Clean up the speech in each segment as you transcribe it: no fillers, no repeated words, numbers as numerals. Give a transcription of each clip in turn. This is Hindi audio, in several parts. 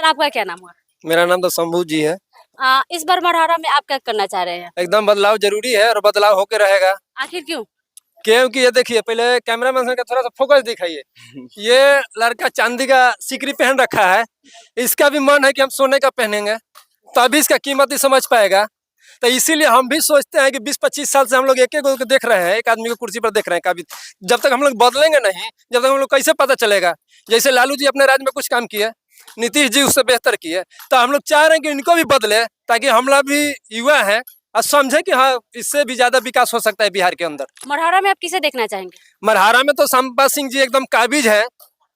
आपका क्या नाम हुआ? मेरा नाम तो शंभू जी है। इस बार मढ़ौरा में आप क्या करना चाह रहे हैं? एकदम बदलाव जरूरी है और बदलाव होके रहेगा। आखिर क्यों? क्योंकि ये देखिए, पहले कैमरामैन का थोड़ा सा फोकस दिखाइए। ये लड़का चांदी का सिकरी पहन रखा है, इसका भी मन है कि हम सोने का पहनेंगे, तभी इसका कीमत ही समझ पाएगा। तो इसीलिए हम भी सोचते हैं कि 20-25 साल से हम लोग एक एक को देख रहे हैं, एक आदमी को कुर्सी पर देख रहे हैं। कभी जब तक हम लोग बदलेंगे नहीं, जब तक हम लोग कैसे पता चलेगा। जैसे लालू जी अपने राज्य में कुछ काम किए, नीतीश जी उससे बेहतर किए, तो हम लोग चाह रहे हैं कि इनको भी बदले, ताकि हम लोग भी युवा हैं और समझे कि हाँ, इससे भी ज्यादा विकास हो सकता है बिहार के अंदर। मढ़ौरा में आप किसे देखना चाहेंगे? मरहारा में तो संपा सिंह जी एकदम काबिज है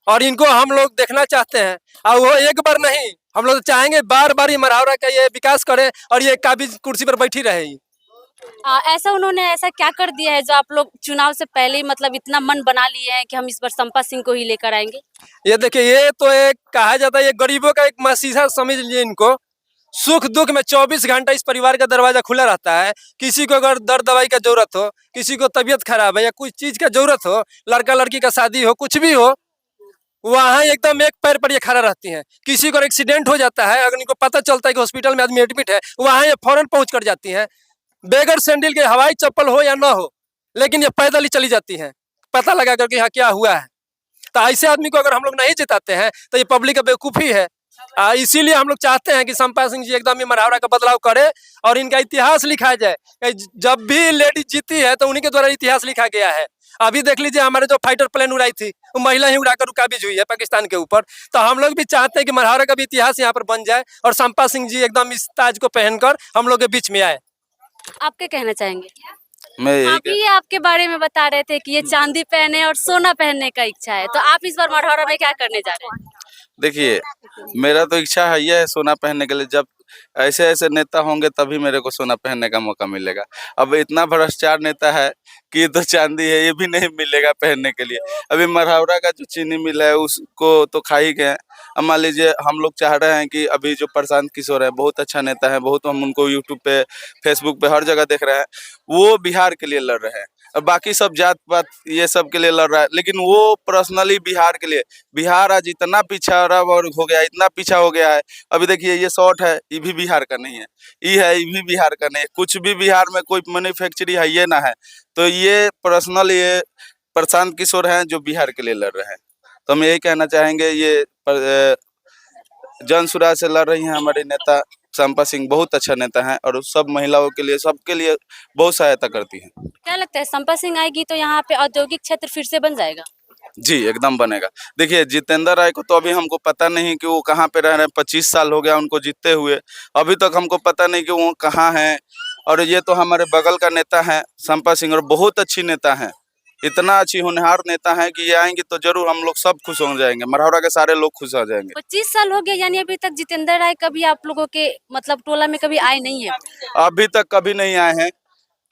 और इनको हम लोग देखना चाहते हैं। और वो एक बार नहीं, हम लोग चाहेंगे बार बार ये मरहारा का ये विकास करे और ये काबिज कुर्सी पर बैठी रहे। ऐसा उन्होंने ऐसा क्या कर दिया है जो आप लोग चुनाव से पहले ही मतलब इतना मन बना लिए हैं कि हम इस बार संपा सिंह को ही लेकर आएंगे? ये देखिए, ये तो एक कहा जाता है, ये गरीबों का एक मसीहा समझ लीजिए इनको। सुख दुख में 24 घंटा इस परिवार का दरवाजा खुला रहता है। किसी को अगर दर्द दवाई का जरूरत हो, किसी को तबीयत खराब है या कुछ चीज का जरूरत हो, लड़का लड़की का शादी हो, कुछ भी हो, वहाँ एकदम एक पैर पर ये खड़ा रहती हैं। किसी को एक्सीडेंट हो जाता है, अगर इनको पता चलता है कि हॉस्पिटल में आदमी एडमिट है, वहाँ ये फौरन पहुंच कर जाती हैं। बेगर सैंडल के हवाई चप्पल हो या ना हो, लेकिन ये पैदल ही चली जाती हैं, पता लगा करके यहाँ क्या हुआ है। तो ऐसे आदमी को अगर हम लोग नहीं जिताते हैं तो ये पब्लिक का बेवकूफ़ी है। इसीलिए हम लोग चाहते हैं कि संपा सिंह जी एकदम ही मरहारा का बदलाव करे और इनका इतिहास लिखा जाए। जब भी लेडीज जीती है तो उन्हीं के द्वारा इतिहास लिखा गया है। अभी देख लीजिए, हमारे जो फाइटर प्लेन उड़ाई थी, वो महिला ही उड़ाकर काबिज हुई है पाकिस्तान के ऊपर। तो हम लोग भी चाहते हैं कि मरहारा का भी इतिहास यहाँ पर बन जाए और संपा सिंह जी एकदम इस ताज को पहनकर हम लोग के बीच में आए। आप क्या कहना चाहेंगे? मैं आप ही आपके बारे में बता रहे थे कि ये चांदी पहने और सोना पहनने का इच्छा है, तो आप इस बार मढ़ौरा में क्या करने जा रहे हैं? देखिए, मेरा तो इच्छा है ये है सोना पहनने के लिए। जब ऐसे ऐसे नेता होंगे तभी मेरे को सोना पहनने का मौका मिलेगा। अब इतना भ्रष्टाचार नेता है कि ये तो चांदी है, ये भी नहीं मिलेगा पहनने के लिए। अभी मढ़ौरा का जो चीनी मिल है उसको तो खा ही गए। अब मान लीजिए, हम लोग चाह रहे हैं कि अभी जो प्रशांत किशोर है, बहुत अच्छा नेता है, बहुत हम उनको यूट्यूब पे, फेसबुक पे हर जगह देख रहे हैं। वो बिहार के लिए लड़ रहे हैं और बाकी सब जात पात ये सब के लिए लड़ रहा है, लेकिन वो पर्सनली बिहार के लिए। बिहार आज इतना पिछड़ा और हो गया, इतना पीछा हो गया है। अभी देखिए, ये शॉर्ट है, ये भी बिहार का नहीं है, ये है, ये भी बिहार का नहीं है। कुछ भी बिहार में कोई मैन्युफैक्चरिंग है ये ना है। तो ये पर्सनल ये प्रशांत किशोर हैं जो बिहार के लिए लड़ रहे हैं। तो हम यही कहना चाहेंगे, ये जन सुराज से लड़ रही हैं हमारे नेता संपा सिंह, बहुत अच्छा नेता है और सब महिलाओं के लिए, सबके लिए बहुत सहायता करती हैं। क्या लगता है संपा सिंह आएगी तो यहाँ पे औद्योगिक क्षेत्र फिर से बन जाएगा? जी, एकदम बनेगा। देखिए, जितेंद्र राय को तो अभी हमको पता नहीं कि वो कहाँ पे रह रहे हैं। 25 साल हो गया उनको जीतते हुए, अभी तक हमको पता नहीं कि वो कहाँ हैं। और ये तो हमारे बगल का नेता है संपा सिंह, और बहुत अच्छी नेता हैं, इतना अच्छी होनहार नेता है कि ये आएंगे तो जरूर हम लोग सब खुश हो जाएंगे, मढ़ौरा के सारे लोग खुश हो जाएंगे। 25 साल हो गया, यानी अभी तक जितेंद्र राय कभी आप लोगों के मतलब टोला में कभी आए नहीं है? अभी तक कभी नहीं आए हैं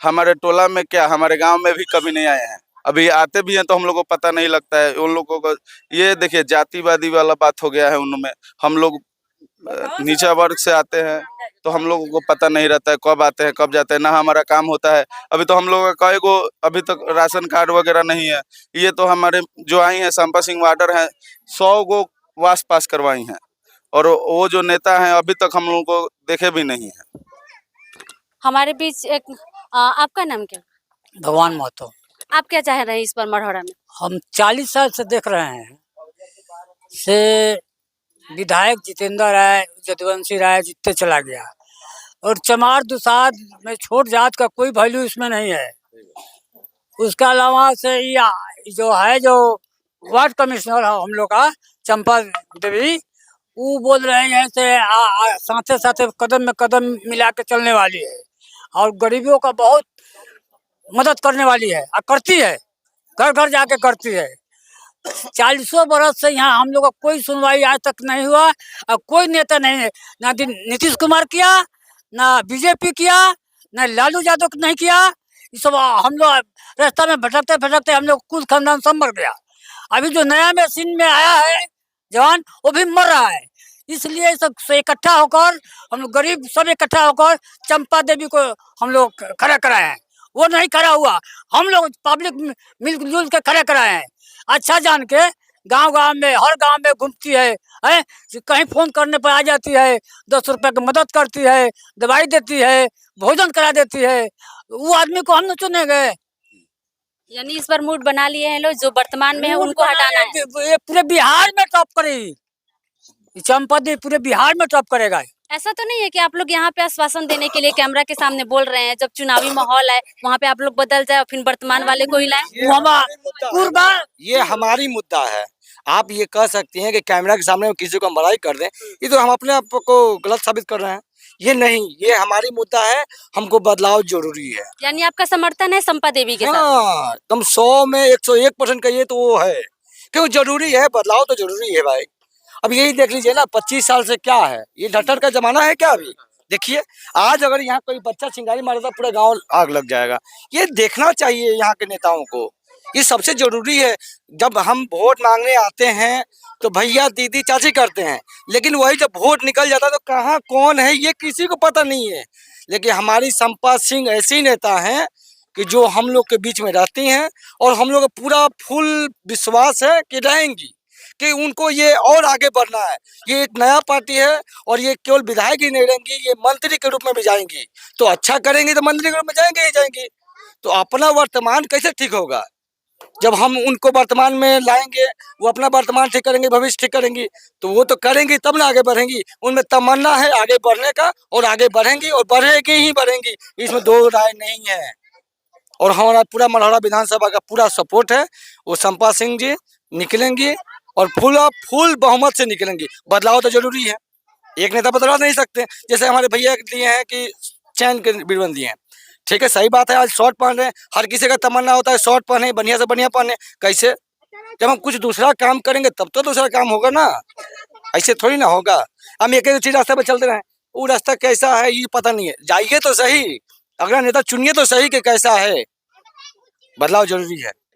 हमारे टोला में, क्या हमारे गांव में भी कभी नहीं आए हैं। अभी आते भी हैं तो हम लोग को पता नहीं लगता है उन लोगों को। ये देखिए, जातिवादी वाला बात हो गया है उनमें। हम लोग नीचा वर्ग से आते हैं तो हम लोगों को पता नहीं रहता है कब आते हैं कब जाते हैं, ना हमारा काम होता है। अभी तो हम लोगों का कई गो अभी तक राशन कार्ड वगैरह नहीं है। ये तो हमारे जो आई हैं संपा सिंह वार्डर हैं, 100 गो वास पास करवाई हैं, और वो जो नेता हैं अभी तक हम लोगों को देखे भी नहीं है। हमारे बीच एक आपका नाम क्या? भगवान महतो। आप क्या चाह रहे हैं इस बार मढ़ौरा में? हम 40 साल से देख रहे हैं से विधायक जितेंद्र राय, यदुवंशी राय जीतते चला गया, और चमार दुसाद में छोट जात का कोई वैल्यू इसमें नहीं है। उसके अलावा से जो है, जो वार्ड कमिश्नर है हम लोग का, चंपा देवी, वो बोल रहे हैं से साथे साथे कदम में कदम मिला के चलने वाली है और गरीबों का बहुत मदद करने वाली है और करती है, घर घर जाके करती है। 40 बरस से यहाँ हम लोग का कोई सुनवाई आज तक नहीं हुआ और कोई नेता नहीं है, ना नीतीश कुमार किया, ना बीजेपी किया, ना लालू यादव नहीं किया। ये सब हम लोग रास्ता में भटकते भटकते हम लोग कुल खानदान सब मर गया। अभी जो नया मशीन में आया है जवान, वो भी मर रहा है। इसलिए सब से इकट्ठा होकर हम लोग गरीब सब इकट्ठा होकर चंपा देवी को हम लोग खड़ा कराए हैं। वो नहीं खड़ा हुआ, हम लोग पब्लिक मिलजुल के खड़े कराए हैं, अच्छा जान के गांव गांव में, हर गांव में घूमती है, कहीं फोन करने पर आ जाती है, 10 रुपए की मदद करती है, दवाई देती है, भोजन करा देती है। वो आदमी को हम न चुनेंगे। यानी इस बार मूड बना लिए हैं लोग जो वर्तमान में है उनको हटाना है। ये पूरे बिहार में टॉप करेगी, चंपा देवी पूरे बिहार में टॉप करेगा। ऐसा तो नहीं है कि आप लोग यहाँ पे आश्वासन देने के लिए कैमरा के सामने बोल रहे हैं, जब चुनावी माहौल है वहाँ पे आप लोग बदल जाए और फिर वर्तमान वाले को ही लाएं? ये हमारी मुद्दा है। आप ये कह सकती हैं कि कैमरा के सामने किसी को हम बड़ाई कर दें, ये तो हम अपने आप को गलत साबित कर रहे हैं। ये नहीं, ये हमारी मुद्दा है, हमको बदलाव जरूरी है। यानी आपका समर्थन है संपा देवी के साथ? हाँ, तुम 100 में 101% कहिए तो वो है, क्यों जरूरी है, बदलाव तो जरूरी है भाई। अब यही देख लीजिए ना, 25 साल से क्या है, ये डटर का जमाना है क्या? अभी देखिए, आज अगर यहाँ कोई बच्चा चिंगारी मारेगा पूरा गांव आग लग जाएगा। ये देखना चाहिए यहाँ के नेताओं को, ये सबसे जरूरी है। जब हम वोट मांगने आते हैं तो भैया दीदी चाची करते हैं, लेकिन वही जब वोट निकल जाता है तो कहाँ कौन है ये किसी को पता नहीं है। लेकिन हमारी संपा सिंह ऐसी नेता हैं कि जो हम लोग के बीच में रहती हैं, और हम लोग का पूरा फुल विश्वास है कि रहेंगी, कि उनको ये और आगे बढ़ना है। ये एक नया पार्टी है और ये केवल विधायक ही नहीं रहेंगी, ये मंत्री के रूप में भी जाएंगी। तो अच्छा करेंगे तो मंत्री के रूप में जाएंगे ही जाएंगी। तो अपना वर्तमान कैसे ठीक होगा? जब हम उनको वर्तमान में लाएंगे, वो अपना वर्तमान ठीक करेंगे, भविष्य ठीक करेंगी, तो वो तो करेंगी तब ना आगे बढ़ेंगी। उनमें तमन्ना है आगे बढ़ने का, और आगे बढ़ेंगी और बढ़ेगी ही बढ़ेंगी, इसमें दो राय नहीं है। और हमारा पूरा मढ़ौरा विधानसभा का पूरा सपोर्ट है। वो संपा सिंह जी निकलेंगी और फुल बहुमत से निकलेंगी। बदलाव तो जरूरी है, एक नेता बदला नहीं सकते। जैसे हमारे भैया दिए हैं कि चैन के बीरबल दिए हैं, ठीक है, सही बात है। आज शॉर्ट पहन रहे हैं, हर किसी का तमन्ना होता है शॉर्ट पहने, बढ़िया से बढ़िया पहने। कैसे? जब हम कुछ दूसरा काम करेंगे तब तो दूसरा काम होगा ना, ऐसे थोड़ी ना होगा। हम एक ही रास्ते पर चलते रहें, वो रास्ता कैसा है ये पता नहीं है। जाइए तो सही, अगला नेता चुनिए तो सही कि कैसा है। बदलाव जरूरी है।